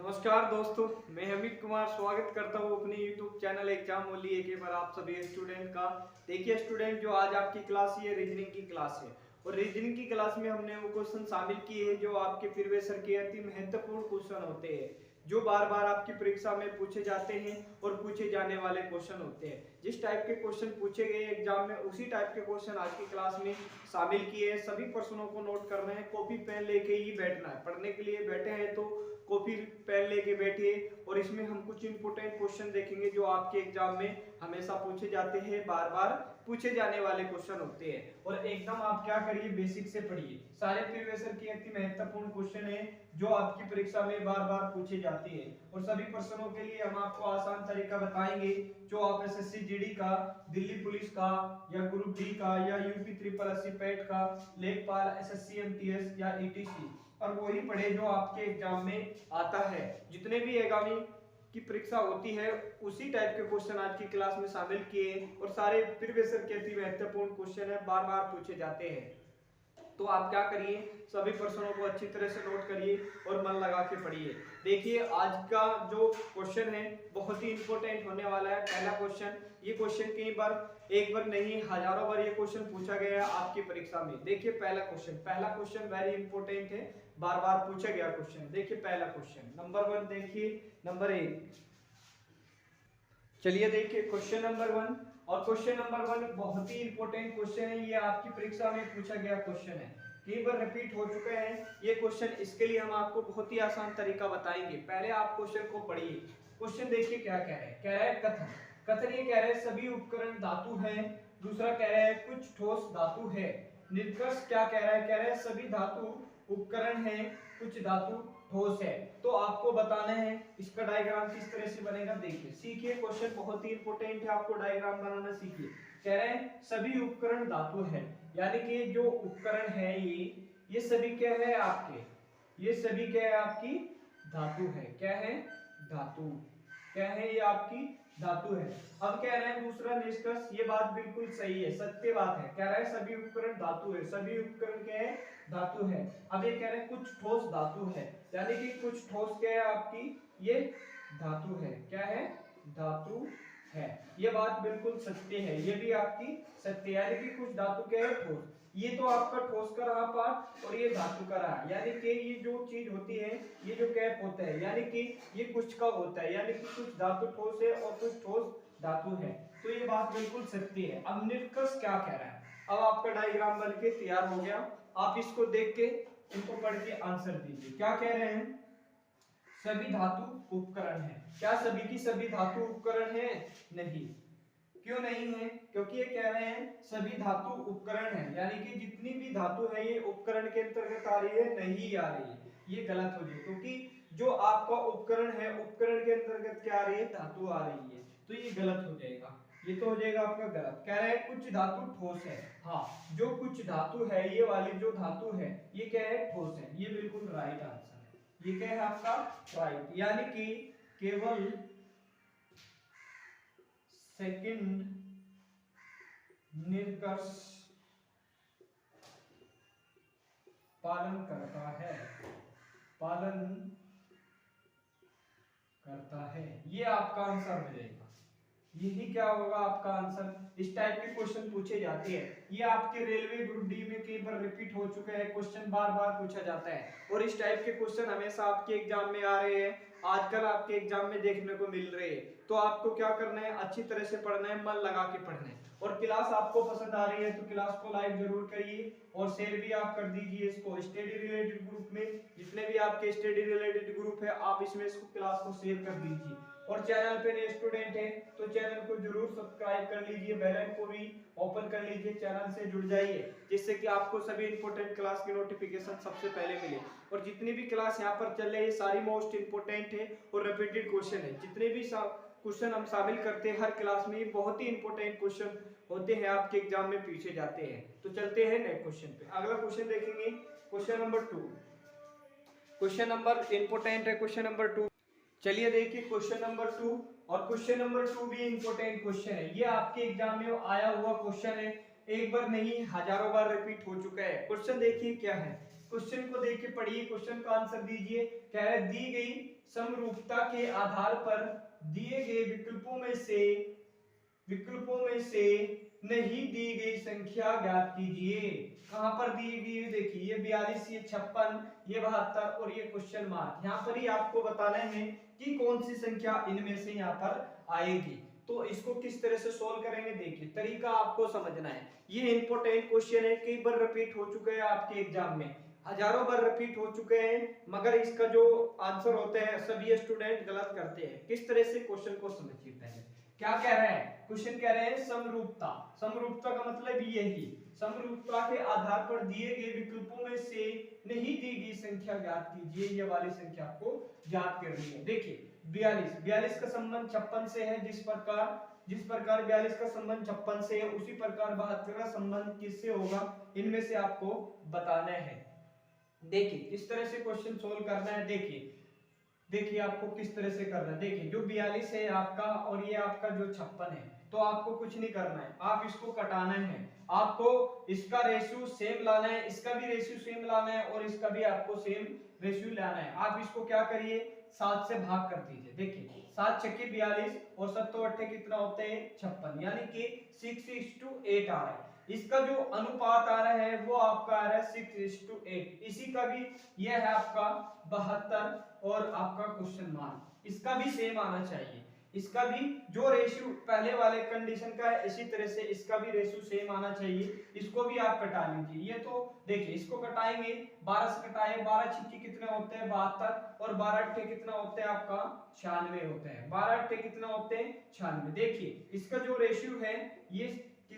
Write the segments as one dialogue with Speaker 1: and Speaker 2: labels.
Speaker 1: नमस्कार दोस्तों, मैं अमित कुमार स्वागत करता हूँ अपने YouTube चैनल एग्जाम ओनली एक पर आप सभी स्टूडेंट का। देखिए स्टूडेंट, जो आज आपकी क्लास ये रीजनिंग की क्लास है और रीजनिंग की क्लास में हमने वो क्वेश्चन शामिल किए हैं जो आपके प्रीवियस ईयर के अति महत्वपूर्ण क्वेश्चन होते हैं, जो बार बार आपकी परीक्षा में पूछे जाते हैं और पूछे जाने वाले क्वेश्चन होते हैं। जिस टाइप के क्वेश्चन पूछे गए एग्जाम में उसी टाइप के क्वेश्चन आज की क्लास में शामिल किए हैं। सभी प्रश्नों को नोट करना है, कॉपी पेन लेके ही बैठना है। पढ़ने के लिए बैठे हैं तो कॉपी पेन लेके बैठिए और इसमें हम कुछ इंपोर्टेंट क्वेश्चन देखेंगे जो आपके एग्जाम में हमेशा पूछे जाते हैं, बार बार पूछे जाने वाले क्वेश्चन होते हैं। और एकदम आप क्या करिए, बेसिक से पढ़िए। सारे प्रीवियस ईयर के अति महत्वपूर्ण क्वेश्चन है जो आपकी परीक्षा में बार बार पूछे जाते हैं और सभी प्रश्नों के लिए हम आपको आसान तरीका बताएंगे जो आप एसएससी जीडी का, दिल्ली पुलिस का या ग्रुप डी का या यूपी ट्रिपल एससी पेट का, लेखपाल, एसएससी एमटीएस या ईटीसी और वही पढ़े जो आपके एग्जाम में आता है। जितने भी आगामी की परीक्षा होती है उसी टाइप के क्वेश्चन आज की क्लास में शामिल किए और सारे प्रीवियस ईयर के अति महत्वपूर्ण क्वेश्चन है, बार बार पूछे जाते हैं। तो आप क्या करिए, सभी प्रश्नों को अच्छी तरह से नोट करिए और मन लगा के पढ़िए। देखिए आज का जो क्वेश्चन है बहुत ही इंपॉर्टेंट होने वाला है। पहला क्वेश्चन, ये क्वेश्चन कई बार एक बार नहीं हजारों बार ये क्वेश्चन पूछा गया है आपकी परीक्षा में। देखिए पहला क्वेश्चन वेरी इंपॉर्टेंट है, बार बार पूछा गया क्वेश्चन। देखिए पहला क्वेश्चन नंबर 1, देखिए नंबर 1। चलिए देखिए क्वेश्चन नंबर 1। और क्वेश्चन नंबर 1 बहुत ही इंपॉर्टेंट क्वेश्चन है, ये आपकी परीक्षा में पूछा गया क्वेश्चन है, कई बार रिपीट हो चुके हैं ये क्वेश्चन। इसके लिए हम आपको बहुत ही आसान तरीका बताएंगे। पहले आप क्वेश्चन को पढ़िए। क्वेश्चन देखिए क्या कह रहे हैं, कह रहा है कथन। कथन ये कह रहे हैं सभी उपकरण धातु हैं। दूसरा कह रहा है कुछ ठोस धातु है। निष्कर्ष क्या कह रहा है, कह रहा है सभी धातु उपकरण हैं, कुछ धातु ठोस है। तो आपको बताना है इसका डायग्राम किस तरह से बनेगा। देखिए सीखिए, क्वेश्चन बहुत ही इंपॉर्टेंट है, आपको डायग्राम बनाना सीखिए। कह रहे हैं सभी उपकरण धातु है, यानी कि जो उपकरण है ये सभी क्या है आपके, ये सभी क्या है आपकी धातु है। क्या है, धातु। क्या है, ये आपकी धातु है। अब कह रहे हैं दूसरा निष्कर्ष, ये बात बिल्कुल सही है, सत्य बात है। कह रहा है सभी उपकरण धातु है, सभी उपकरण क्या है, धातु है। अब ये कह रहे हैं कुछ ठोस धातु है, यानी कि कुछ ठोस क्या है आपकी, ये धातु है। क्या है, धातु है। ये बात बिल्कुल सत्य है, ये भी आपकी सत्य, यानी कि कुछ धातु क्या है, ठोस। ये तो आपका ठोस का रहा पार्ट और ये धातु का रहा, यानी कि ये जो चीज होती है, ये जो कैप होता है, यानी कि ये कुछ का होता है, यानी कि कुछ धातु ठोस है और कुछ ठोस धातु है। तो ये बात बिल्कुल सत्य है। अब निष्कर्ष क्या कह रहा है, अब आपका डायग्राम बन के तैयार हो गया। आप इसको देख के इनको पढ़ के आंसर दीजिए। क्या कह रहे हैं, सभी धातु उपकरण है। क्या सभी की सभी धातु उपकरण है? नहीं। क्यों नहीं है? क्योंकि ये कह रहे हैं सभी धातु उपकरण है, यानी कि जितनी भी धातु है ये उपकरण के अंतर्गत आ रही है, नहीं आ रही है। ये गलत हो जाए, क्योंकि जो आपका उपकरण है उपकरण के अंतर्गत क्या आ रही है, धातु आ रही है, तो ये गलत हो जाएगा। ये तो हो जाएगा आपका गलत। कह रहे हैं कुछ धातु ठोस है। हाँ, जो कुछ धातु है, ये वाली जो धातु है ये क्या है, ठोस है। ये बिल्कुल राइट आंसर है। ये क्या है आपका राइट, यानी कि केवल सेकंड निष्कर्ष पालन करता है, पालन करता है। ये आपका आंसर हो जाएगा। यही क्या होगा आपका आंसर। इस टाइप के क्वेश्चन पूछे जाते हैं, ये आपके रेलवे ग्रुप डी में कई बार रिपीट हो चुके हैं, क्वेश्चन बार बार पूछा जाता है और इस टाइप के क्वेश्चन हमेशा आपके एग्जाम में आ रहे हैं, आजकल आपके एग्जाम में देखने को मिल रहे हैं। तो आपको क्या करना है, अच्छी तरह से पढ़ना है, मन लगा के पढ़ना है। और क्लास आपको पसंद आ रही है तो क्लास को लाइक जरूर करिए और शेयर भी आप कर दीजिए इसको स्टडी रिलेटेड ग्रुप में। जितने भी आपके स्टडी रिलेटेड ग्रुप है आप इसमें इसको क्लास को शेयर कर दीजिए। और चैनल पे नए स्टूडेंट हैं तो चैनल को जरूर सब्सक्राइब कर लीजिए, बेल आइकन को भी ओपन कर लीजिए, चैनल से जुड़ जाइए जिससे कि आपको सभी इंपॉर्टेंट क्लास की नोटिफिकेशन सबसे पहले मिले। और जितनी भी क्लास यहाँ पर चल रही है सारी मोस्ट इंपोर्टेंट है और रिपीटेड क्वेश्चन है। जितने भी क्वेश्चन हम शामिल करते हैं हर क्लास में, बहुत ही इंपॉर्टेंट क्वेश्चन होते हैं, आपके एग्जाम में पूछे जाते हैं। तो चलते हैं नेक्स्ट क्वेश्चन पे। अगला क्वेश्चन देखेंगे, question number 2। Question number important है, क्वेश्चन नंबर 2। चलिए देखिए क्वेश्चन नंबर 2। और क्वेश्चन नंबर 2 भी इंपॉर्टेंट क्वेश्चन है, ये आपके एग्जाम में आया हुआ क्वेश्चन है, एक बार नहीं हजारों बार रिपीट हो चुका है। क्वेश्चन देखिए क्या है, क्वेश्चन को देख के पढ़िए, क्वेश्चन का आंसर दीजिए। कह रहे दी गई समरूपता के आधार पर दिए गए विकल्पों में से नहीं दी गई संख्या ज्ञात कीजिए। कहां पर दी गई है, देखिए ये 42, ये 56, ये 72 और ये क्वेश्चन मार्क। यहाँ पर ही आपको बताना है कि कौन सी संख्या इनमें से यहाँ पर आएगी। तो इसको किस तरह से सोल्व करेंगे, देखिए तरीका आपको समझना है। ये इंपॉर्टेंट क्वेश्चन है, कई बार रिपीट हो चुके हैं आपके एग्जाम में, हजारों बार रिपीट हो चुके हैं, मगर इसका जो आंसर होते हैं सभी स्टूडेंट गलत करते हैं। किस तरह से क्वेश्चन को समझिए। पहले क्या कह रहे हैं, क्वेश्चन कह रहे हैं समरूपता। समरूपता का मतलब यही, समरूपता के आधार पर दिए गए विकल्पों में से नहीं दी गई संख्या ज्ञात कीजिए। ये वाली संख्या को ज्ञात करनी है। देखिए 42 का संबंध 56 से है, जिस प्रकार 42 का संबंध 56 से है, उसी प्रकार 72 का संबंध किससे होगा, इनमें से आपको बताना है। देखिए किस तरह से क्वेश्चन सोल्व करना है। देखिए आपको किस तरह से करना है। देखिए जो 42 है आपका और ये आपका जो 56 है, तो आपको कुछ नहीं करना है, आप इसको कटाना है। आपको इसका रेशियो सेम लाना है, इसका भी रेशियो सेम लाना है और इसका भी आपको सेम रेशियो लाना है। आप इसको क्या करिए, 7 से भाग कर दीजिए। देखिए 7 छक्के 42 और 7 अट्ठे कितना होते हैं 56, यानी कि 6:8 आ रहा है। इसका जो अनुपात आ रहा है वो आपका आ रहा है 6:8। इसी का भी यह है आपका 72 और आपका क्वेश्चन मार्क, इसका भी सेम आना चाहिए। इसका भी जो रेशियो पहले वाले कंडीशन का है, इसी तरह से इसका भी रेशियो सेम आना चाहिए। इसको भी आप कटा लीजिए। ये तो देखिए इसको कटाएंगे, 12 से कटाए, 12 छिक्के कितने होते हैं 72 और 12 अट्ठे कितना होते हैं आपका 96 होते हैं। 12 अट्ठे कितना होते हैं 96। देखिए इसका जो रेशियो है ये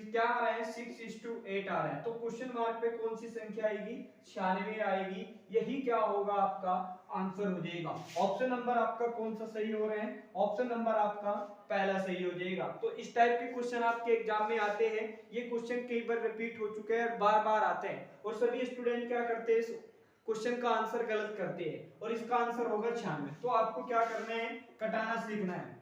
Speaker 1: क्या आ रहा है 6:8 आ रहा है। तो क्वेश्चन मार्क पे कौन सी संख्या आएगी, 96 आएगी। यही क्या होगा आपका आंसर हो जाएगा। ऑप्शन नंबर आपका कौन सा सही हो रहा है, ऑप्शन नंबर आपका पहला सही हो जाएगा। तो इस टाइप के क्वेश्चन आपके एग्जाम में आते हैं। ये क्वेश्चन कई बार रिपीट हो चुके हैं, बार बार आते हैं और सभी स्टूडेंट क्या करते हैं, क्वेश्चन का आंसर गलत करते हैं और इसका आंसर होगा 96। तो आपको क्या करना है, कटाना सीखना है।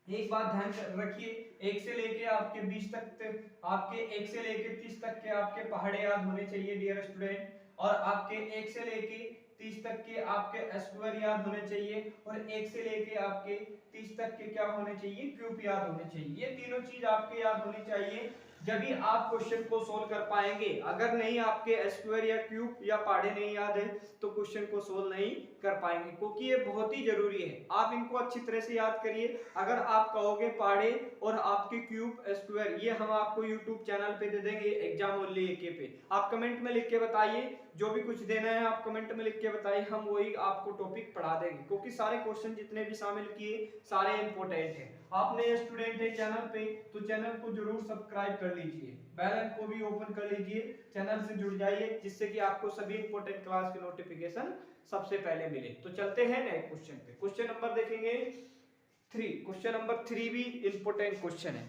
Speaker 1: एक बात ध्यान रखिए, 1 से लेके आपके 20 तक, आपके 1 से लेके 30 तक के आपके पहाड़े याद होने चाहिए डियर स्टूडेंट, और आपके 1 से लेके 30 तक के आपके स्क्वायर याद होने चाहिए, और 1 से लेके आपके 30 तक के क्या होने चाहिए, क्यूब याद होने चाहिए। ये तीनों चीज आपके याद होनी चाहिए, जब भी आप क्वेश्चन को सोल्व कर पाएंगे। अगर नहीं आपके स्क्वायर या क्यूब या पहाड़े नहीं याद है तो क्वेश्चन को सोल्व नहीं कर पाएंगे, क्योंकि ये बहुत ही जरूरी है। आप इनको अच्छी तरह से याद करिए। अगर आप कहोगे पहाड़े और आपके क्यूब स्क्वायर, ये हम आपको यूट्यूब चैनल पे दे देंगे एग्जाम ओनली एके पे। आप कमेंट में लिख के बताइए, जो भी कुछ देना है आप कमेंट में लिख के बताइए, हम वही आपको टॉपिक पढ़ा देंगे, क्योंकि सारे क्वेश्चन जितने भी शामिल किए सारे इंपॉर्टेंट हैं। आप नए स्टूडेंट है चैनल पे, तो चैनल को जरूर सब्सक्राइब कर लीजिए, बेल आइकन को भी ओपन कर लीजिए, चैनल से जुड़ जाइए, जिससे कि आपको सभी इंपॉर्टेंट क्लास के नोटिफिकेशन सबसे पहले मिले। तो चलते हैं नए क्वेश्चन पे। क्वेश्चन नंबर देखेंगे 3। क्वेश्चन नंबर 3 भी इंपॉर्टेंट क्वेश्चन है।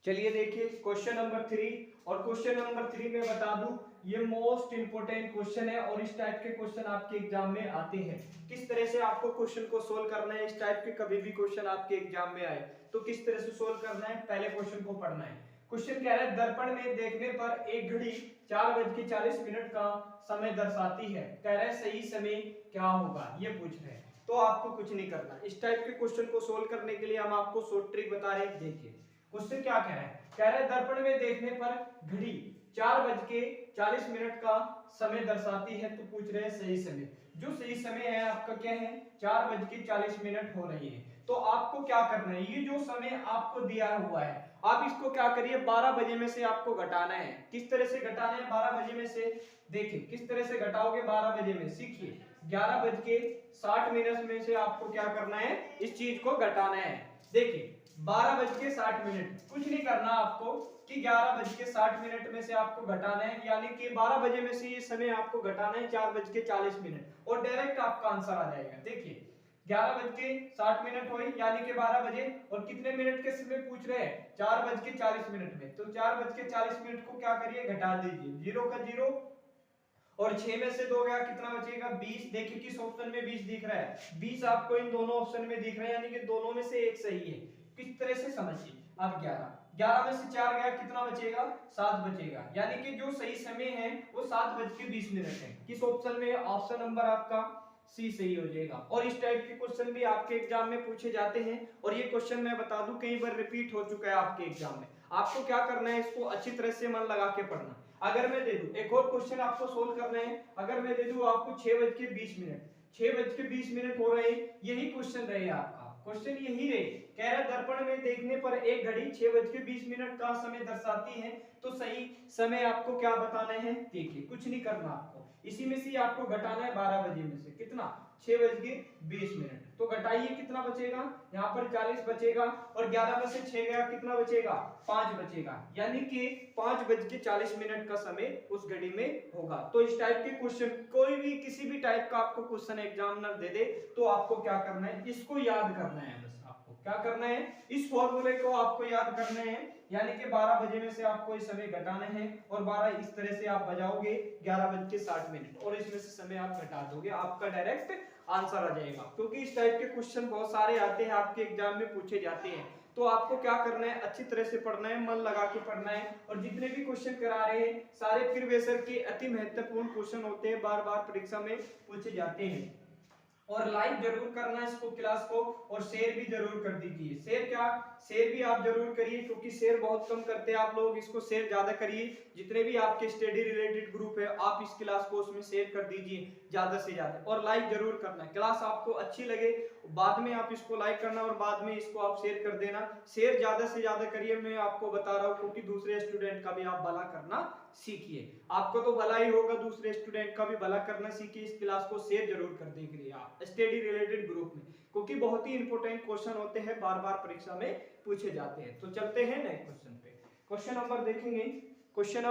Speaker 1: चलिए देखिए क्वेश्चन नंबर 3, और क्वेश्चन नंबर 3 में बता दूं ये मोस्ट इंपोर्टेंट क्वेश्चन है, और इस टाइप के क्वेश्चन आपके एग्जाम में आते हैं। किस तरह से आपको क्वेश्चन को सोल्व करना है, इस टाइप के कभी भी क्वेश्चन आपके एग्जाम में आए तो किस तरह से सोल्व करना है, पहले क्वेश्चन को पढ़ना है। क्वेश्चन कह रहा है दर्पण में देखने पर एक घड़ी 4:40 का समय दर्शाती है, कह रहा है सही समय क्या होगा, ये पूछ रहे हैं। तो आपको कुछ नहीं करना, इस टाइप के क्वेश्चन को सोल्व करने के लिए हम आपको शॉर्ट ट्रिक बता रहे हैं। देखिए क्वेश्चन क्या कह रहा है, कह रहा है दर्पण में देखने पर घड़ी 4:40 का समय दर्शाती है, तो पूछ रहे हैं सही समय। जो सही समय है आपका क्या है, 4:40 हो रही है। तो आपको क्या करना है, ये जो समय आपको दिया हुआ है आप इसको क्या करिए 12 बजे में से आपको घटाना है। किस तरह से घटाना है 12 बजे में से, देखिए किस तरह से घटाओगे 12 बजे में, सीखिए 11:60 में से आपको क्या करना है, इस चीज को घटाना है। देखिए 12:60, कुछ नहीं करना आपको कि 11:60 में से आपको घटाना है, यानी कि 12 बजे में से ये समय आपको घटाना है 4:40 और डायरेक्ट आपका आंसर आ जाएगा। देखिए 11:60 हुई यानी कि 12 बजे, और कितने मिनट के समय पूछ रहे हैं 4:40 में, तो 4:40 को क्या करिए घटा दीजिए, 0 का 0 और 6 में से 2 गया कितना बचेगा 20। देखिए किस ऑप्शन में 20 दिख रहा है, 20 आपको इन दोनों ऑप्शन में दिख रहा है, यानी कि दोनों में से एक सही है। किस तरह से समझिए, अब 11 में से 4 गया कितना बचेगा 7 बचेगा, यानी कि जो सही समय है वो 7:20 है। किस ऑप्शन में, ऑप्शन नंबर आपका सी सही हो जाएगा। और इस टाइप के क्वेश्चन भी आपके एग्जाम में पूछे जाते हैं और ये क्वेश्चन मैं बता दूं कई बार रिपीट हो चुका है आपके एग्जाम में। आपको क्या करना है, इसको अच्छी तरह से मन लगा के पढ़ना। अगर मैं दे दूं एक और क्वेश्चन आपको सोल्व करना है, अगर मैं दे दूं आपको 6:20, 6:20 हो रहे हैं, यही क्वेश्चन रहे आपका, क्वेश्चन यही रहे, कह रहा दर्पण में देखने पर एक घड़ी 6:20 का समय दर्शाती है, तो सही समय आपको क्या बताना है, देखिए कुछ नहीं करना आपको, इसी में से आपको घटाना है 12 बजे में से कितना 6:20, तो घटाइए कितना बचेगा, यहाँ पर 40 बचेगा और 11 में से 6 गया कितना बचेगा, 5 बचेगा, यानी कि 5:40 का समय उस घड़ी में होगा। तो इस टाइप के क्वेश्चन कोई भी किसी भी टाइप का आपको क्वेश्चन एग्जामिनर दे दे तो आपको क्या करना है, इसको याद करना है, बस आपको क्या करना है, इस फॉर्मूले को आपको याद करना है, यानी कि 12 बजे में से आपको इस समय घटाना है और 12 इस तरह से आप बजाओगे 11:60 और इसमें से समय आप घटा दोगे, आपका डायरेक्ट आंसर आ जाएगा। क्योंकि इस टाइप के क्वेश्चन बहुत सारे आते हैं आपके एग्जाम में पूछे जाते हैं, तो आपको क्या करना है, अच्छी तरह से पढ़ना है, मन लगा के पढ़ना है, और जितने भी क्वेश्चन करा रहे हैं सारे प्रीवियस के अति महत्वपूर्ण क्वेश्चन होते हैं, बार बार परीक्षा में पूछे जाते हैं। और लाइक जरूर करना है इसको क्लास को, और शेयर भी जरूर कर दीजिए। शेयर भी आप जरूर करिए, क्योंकि शेयर बहुत कम करते हैं आप लोग, इसको शेयर ज्यादा करिए, जितने भी आपके स्टडी रिलेटेड ग्रुप है आप इस क्लास को उसमें शेयर कर दीजिए ज्यादा से ज्यादा, और लाइक जरूर करना। क्लास आपको अच्छी लगे बाद में आप इसको लाइक करना और बाद में इसको आप शेयर कर देना, शेयर ज्यादा से ज्यादा करिए, मैं आपको बता रहा हूँ, क्योंकि दूसरे स्टूडेंट का भी आप भला करना सीखिए, आपको तो भला ही होगा, दूसरे स्टूडेंट का भी भला करना सीखिए। इस क्लास को शेयर जरूर कर देंगे आप स्टडी रिलेटेड ग्रुप में, क्योंकि बहुत ही इंपॉर्टेंट क्वेश्चन होते हैं, बार बार परीक्षा में पूछे जाते हैं। तो चलते हैं नेक्स्ट क्वेश्चन पे, क्वेश्चन नंबर देखेंगे, क्वेश्चन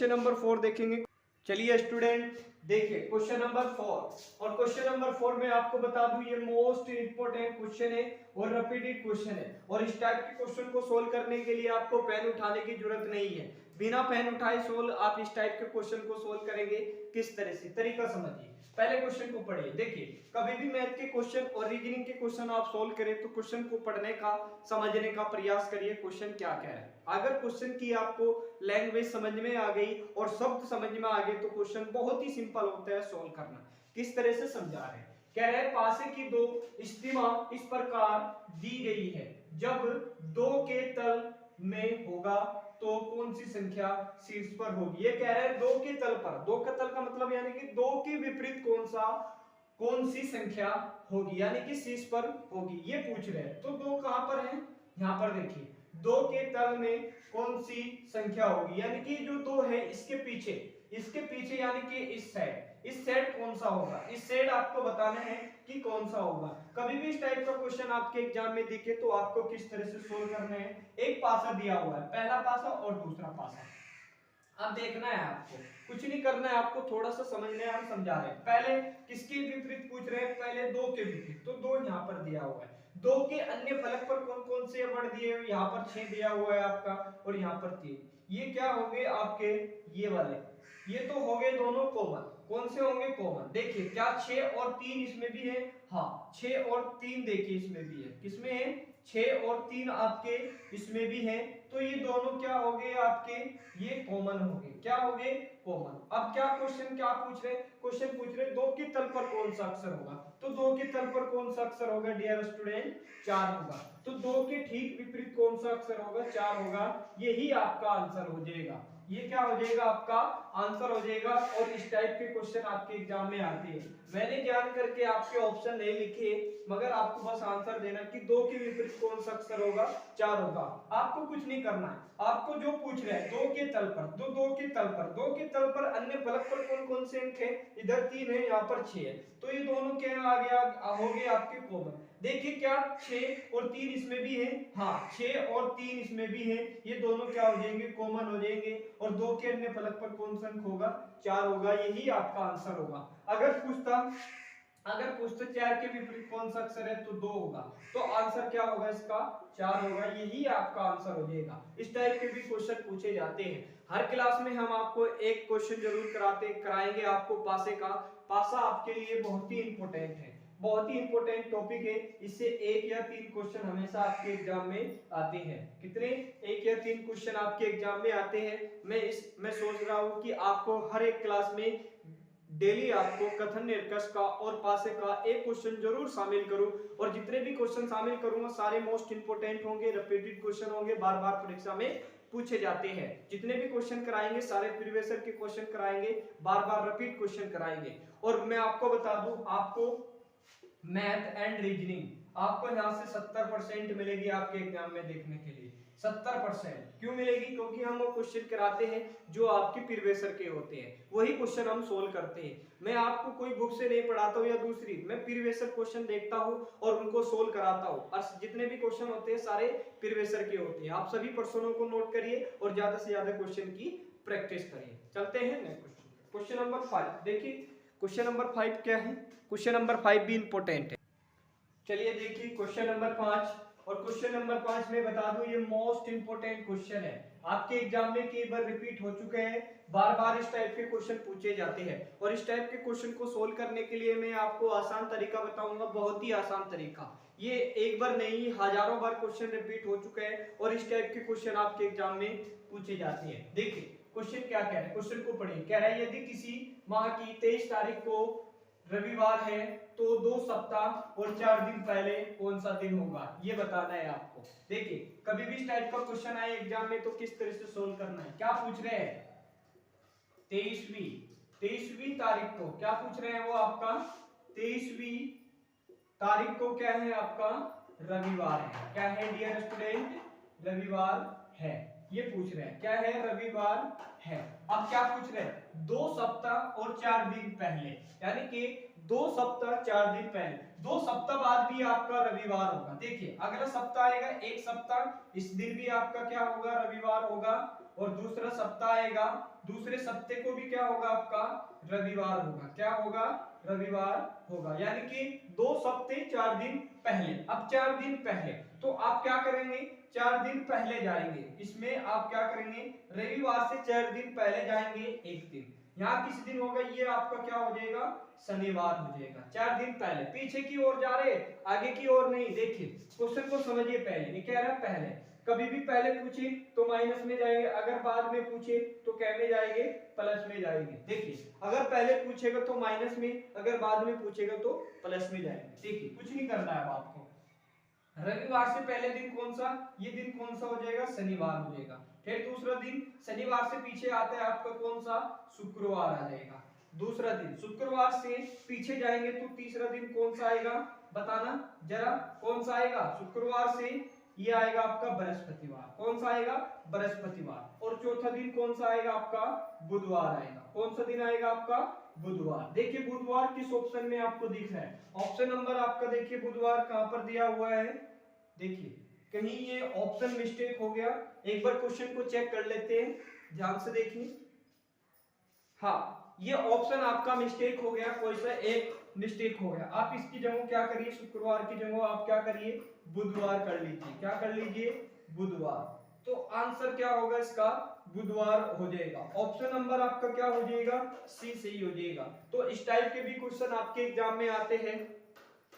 Speaker 1: नंबर 4 देखेंगे। चलिए स्टूडेंट देखिए क्वेश्चन नंबर 4, और क्वेश्चन नंबर 4 में आपको बता दूं ये मोस्ट इंपोर्टेंट क्वेश्चन है और रिपीटेड क्वेश्चन है, और इस टाइप के क्वेश्चन को सोल्व करने के लिए आपको पेन उठाने की जरूरत नहीं है, बिना पेन उठाए सोल्व आप इस टाइप के क्वेश्चन को सोल्व करेंगे। किस तरह से, तरीका समझिए, पहले क्वेश्चन को पढ़िए। देखिए कभी भी मैथ के क्वेश्चन और रीजनिंग के क्वेश्चन आप सोल्व करें तो क्वेश्चन को पढ़ने का, समझने का प्रयास करिए, क्वेश्चन क्या क्या है। अगर क्वेश्चन की आपको लैंग्वेज समझ में आ गई और शब्द समझ में आ गए तो क्वेश्चन बहुत ही सिंपल होता है सोल्व करना। किस तरह से समझा रहे हैं, कह रहे हैं पासे की दो स्थितियां इस प्रकार दी गई है, जब 2 के तल में होगा तो कौन सी संख्या शीर्ष पर होगी। ये कह रहे हैं 2 के तल पर, 2 का तल का मतलब यानी कि 2 के विपरीत कौन सी संख्या होगी, यानी कि शीर्ष पर होगी, ये पूछ रहे हैं। तो 2 कहां पर है, यहां पर देखिए 2 के तल में कौन सी संख्या होगी, यानी कि जो 2 है इसके पीछे यानी कि इस साइड कौन सा होगा, इस साइड आपको बताना है कि कौन सा होगा। कभी भी इस टाइप का क्वेश्चन आपके एग्जाम में दिखे तो आपको किस तरह से सोल्व करना है, एक पासा दिया हुआ है, पहला पासा और दूसरा पासा, अब देखना है आपको, कुछ नहीं करना है आपको, थोड़ा सा समझने हम समझा रहे हैं। पहले किसके विपरीत पूछ रहे हैं, पहले 2 के विपरीत, तो 2 यहाँ पर दिया हुआ है, 2 के अन्य फलक पर कौन कौन से वर्ड दिए हुए, यहाँ पर 6 दिया हुआ है आपका और यहाँ पर 3, ये क्या होंगे आपके, ये वाले, ये तो हो गए दोनों कॉमन, कौन से होंगे कॉमन। देखिए क्या 6 और 3 इसमें भी है, हाँ 6 और 3 देखिए इसमें भी है, किसमें है, 6 और 3 आपके इसमें भी है, तो ये दोनों क्या हो गए आपके, ये कॉमन हो गए, क्या हो गए कॉमन। अब क्या क्वेश्चन क्या पूछ रहे, क्वेश्चन पूछ रहे 2 के तल पर कौन सा अक्षर होगा, तो 2 के तल पर कौन सा अक्षर होगा डियर स्टूडेंट, 4 होगा, तो 2 के ठीक विपरीत कौन सा अक्षर होगा, 4 होगा, यही आपका आंसर हो जाएगा, ये क्या हो जाएगा आपका आंसर हो जाएगा। और इस टाइप के क्वेश्चन आपके एग्जाम में आते हैं, मैंने जान करके आपके ऑप्शन नहीं लिखे, मगर आपको बस आंसर देना कि 2 के विपरीत कौन सा अक्षर होगा, 4 होगा। आपको कुछ नहीं करना है, आपको जो पूछ रहे हैं 2 के तल पर, तो 2 के तल पर अन्य फलक पर कौन कौन से अंक है, इधर 3 है यहाँ पर 6 है, तो ये दोनों क्या आ गया, हो गए आपके कॉमन। देखिए क्या 6 और 3 इसमें भी है, हाँ 6 और 3 इसमें भी है, ये दोनों क्या हो जाएंगे कॉमन हो जाएंगे, और 2 के अन्य फलक पर कौन सा अंक होगा, 4 होगा, यही आपका आंसर होगा। अगर पूछता 4 के विपरीत कौन सा अक्षर है तो 2 होगा, तो आंसर क्या होगा इसका 4 होगा, यही आपका आंसर हो जाएगा। इस टाइप के भी क्वेश्चन पूछे जाते हैं। हर क्लास में हम आपको एक क्वेश्चन जरूर कराएंगे आपको पासे का, पासा आपके लिए बहुत ही इंपॉर्टेंट है, बहुत ही इंपॉर्टेंट टॉपिक है, इससे 1 या 3 क्वेश्चन हमेशा आपके एग्जाम में आते हैं। कितने, 1 या 3 क्वेश्चन आपके एग्जाम में आते हैं। मैं सोच रहा हूं कि आपको हर एक क्लास में डेली आपको कथन निर्कष का और पासे का एक क्वेश्चन जरूर शामिल करूं, और जितने भी क्वेश्चन शामिल करूंगा सारे मोस्ट इंपोर्टेंट होंगे, रिपीटेड क्वेश्चन होंगे, बार बार परीक्षा में पूछे जाते हैं। जितने भी क्वेश्चन कराएंगे सारे प्रीवियस ईयर के क्वेश्चन कराएंगे, बार बार रिपीट क्वेश्चन कराएंगे। और मैं आपको बता दूं, आपको मैथ एंड रीजनिंग आपको यहाँ से 70% मिलेगी आपके एग्जाम में देखने के लिए। 70% क्यों मिलेगी? क्योंकि हम वो क्वेश्चन कराते हैं जो आपके प्रीवियस ईयर के होते हैं, वही क्वेश्चन हम सोल्व करते हैं। मैं आपको कोई बुक से नहीं पढ़ाता हूँ या दूसरी, मैं प्रीवियस ईयर क्वेश्चन देखता हूँ और उनको सोल्व कराता हूँ, और जितने भी क्वेश्चन होते हैं सारे प्रीवियस ईयर के होते हैं। आप सभी पर्सनों को नोट करिए और ज्यादा से ज्यादा क्वेश्चन की प्रैक्टिस करिए। चलते हैं नेक्स्ट क्वेश्चन, क्वेश्चन नंबर 5। देखिए क्वेश्चन नंबर 5 क्या है, क्वेश्चन नंबर 5 भी इंपॉर्टेंट है। चलिए देखिए क्वेश्चन नंबर 5, और क्वेश्चन नंबर 5 में बता दूं ये मोस्ट इंपोर्टेंट क्वेश्चन है, आपके एग्जाम में कई बार रिपीट हो चुके हैं, बार बार इस टाइप के क्वेश्चन पूछे जाते हैं। और इस टाइप के क्वेश्चन को सोल्व करने के लिए मैं आपको आसान तरीका बताऊंगा, बहुत ही आसान तरीका। ये एक बार नहीं हजारों बार क्वेश्चन रिपीट हो चुके हैं और इस टाइप के क्वेश्चन आपके एग्जाम में पूछे जाते हैं। देखिए क्वेश्चन क्या कह रहा है, क्वेश्चन को पढ़िए। कह रहा है यदि किसी माह की 23 तारीख को रविवार है तो 2 सप्ताह और 4 दिन पहले कौन सा दिन होगा, ये बताना है आपको। देखिए कभी भी इस टाइप का क्वेश्चन आए एग्जाम में तो किस तरह से सोल्व करना है। क्या पूछ रहे हैं, 23वीं तारीख को क्या पूछ रहे हैं वो आपका 23वीं तारीख को क्या है आपका रविवार है। क्या है डियर स्टूडेंट, रविवार है, ये पूछ रहे हैं क्या है, रविवार है। अब क्या पूछ रहे हैं, 2 सप्ताह और 4 दिन पहले, यानी कि 2 सप्ताह 4 दिन पहले, 2 सप्ताह बाद भी आपका रविवार होगा। देखिए अगला सप्ताह आएगा, एक सप्ताह, इस दिन भी आपका क्या होगा, रविवार होगा। और दूसरा सप्ताह आएगा, दूसरे सप्ताह को भी क्या होगा आपका रविवार होगा। क्या होगा, रविवार होगा। यानी कि 2 सप्ताह 4 दिन पहले। अब 4 दिन पहले तो आप क्या करेंगे, 4 दिन पहले जाएंगे, इसमें आप क्या करेंगे, रविवार से 4 दिन पहले जाएंगे एक दिन, यहाँ किस दिन होगा, ये आपका क्या हो जाएगा, शनिवार हो जाएगा। 4 दिन पहले, पीछे की ओर जा रहे, आगे की ओर नहीं। देखिए क्वेश्चन को समझिए, पहले ये कह रहा है पहले, कभी भी पहले पूछे तो माइनस में जाएंगे, अगर बाद में पूछे तो क्या में जाएंगे, प्लस में जाएंगे। देखिए अगर पहले पूछेगा तो माइनस में, अगर बाद में पूछेगा तो प्लस में जाएंगे। देखिए कुछ नहीं करना है अब आपको, रविवार से पहले दिन कौन सा, ये दिन कौन सा हो जाएगा, शनिवार हो जाएगा। फिर दूसरा दिन शनिवार से पीछे आता है आपका कौन सा, शुक्रवार आ जाएगा। दूसरा दिन शुक्रवार से पीछे जाएंगे तो तीसरा दिन कौन सा आएगा, बताना जरा, कौन सा आएगा, शुक्रवार से ये आएगा आपका बृहस्पतिवार। कौन सा आएगा, बृहस्पतिवार। और चौथा दिन कौन सा आएगा आपका, बुधवार आएगा। कौन सा दिन आएगा आपका, बुधवार। देखिए बुधवार किस ऑप्शन में आपको दिख रहा है, ऑप्शन नंबर आपका देखिए बुधवार कहां पर दिया हुआ है। देखिए कहीं ये ऑप्शन मिस्टेक हो गया, एक बार क्वेश्चन को चेक कर लेते हैं, ध्यान से देखिए। हाँ ये ऑप्शन आपका मिस्टेक हो गया, कोई सा एक मिस्टेक हो गया। आप इसकी जगह क्या करिए, शुक्रवार की जगह आप क्या करिए, बुधवार कर लीजिए। क्या कर लीजिए, बुधवार। तो आंसर क्या होगा इसका, बुधवार हो जाएगा। ऑप्शन नंबर आपका क्या हो जाएगा, सी सही हो जाएगा। तो इस टाइप के भी क्वेश्चन आपके एग्जाम में आते हैं,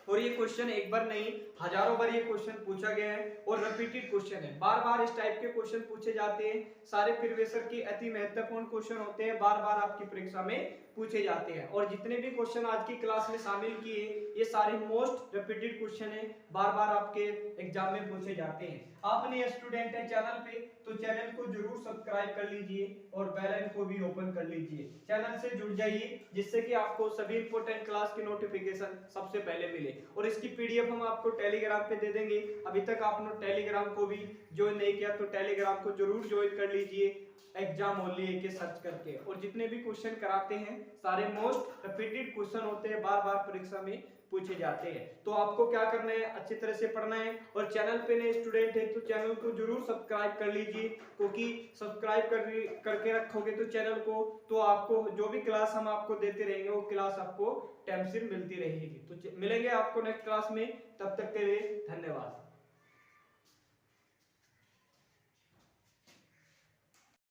Speaker 1: और ये क्वेश्चन एक बार नहीं हजारों बार ये क्वेश्चन पूछा गया है और रिपीटेड क्वेश्चन है, बार बार इस टाइप के क्वेश्चन पूछे जाते हैं। सारे प्रीवियस ईयर के अति महत्वपूर्ण क्वेश्चन होते हैं, बार बार आपकी परीक्षा में पूछे जाते हैं। और जितने भी क्वेश्चन आज की क्लास में शामिल किए ये सारे मोस्ट रिपीटेड क्वेश्चन है, बार बार आपके एग्जाम में पूछे जाते हैं। आप नए स्टूडेंट है चैनल पे तो चैनल को जरूर सब्सक्राइब कर लीजिए और बेल आइकन को भी ओपन कर लीजिए, चैनल से जुड़ जाइए, जिससे कि आपको सभी इंपॉर्टेंट क्लास की नोटिफिकेशन सबसे पहले मिले। और इसकी पीडीएफ हम आपको टेलीग्राम पे दे देंगे। अभी तक आपने टेलीग्राम को भी ज्वाइन नहीं किया तो टेलीग्राम को जरूर ज्वाइन कर लीजिए, एग्जाम ओनली के सर्च करके। और जितने भी क्वेश्चन कराते हैं सारे मोस्ट रिपीटेड क्वेश्चन होते हैं, बार बार परीक्षा में पूछे जाते हैं। तो आपको क्या करना है, अच्छी तरह से पढ़ना है। और चैनल पे नए स्टूडेंट है तो चैनल को जरूर सब्सक्राइब कर लीजिए, क्योंकि सब्सक्राइब करके रखोगे तो चैनल को, तो आपको जो भी क्लास हम आपको देते रहेंगे वो क्लास आपको टाइम से मिलती रहेगी। तो मिलेंगे आपको नेक्स्ट क्लास में, तब तक के लिए धन्यवाद।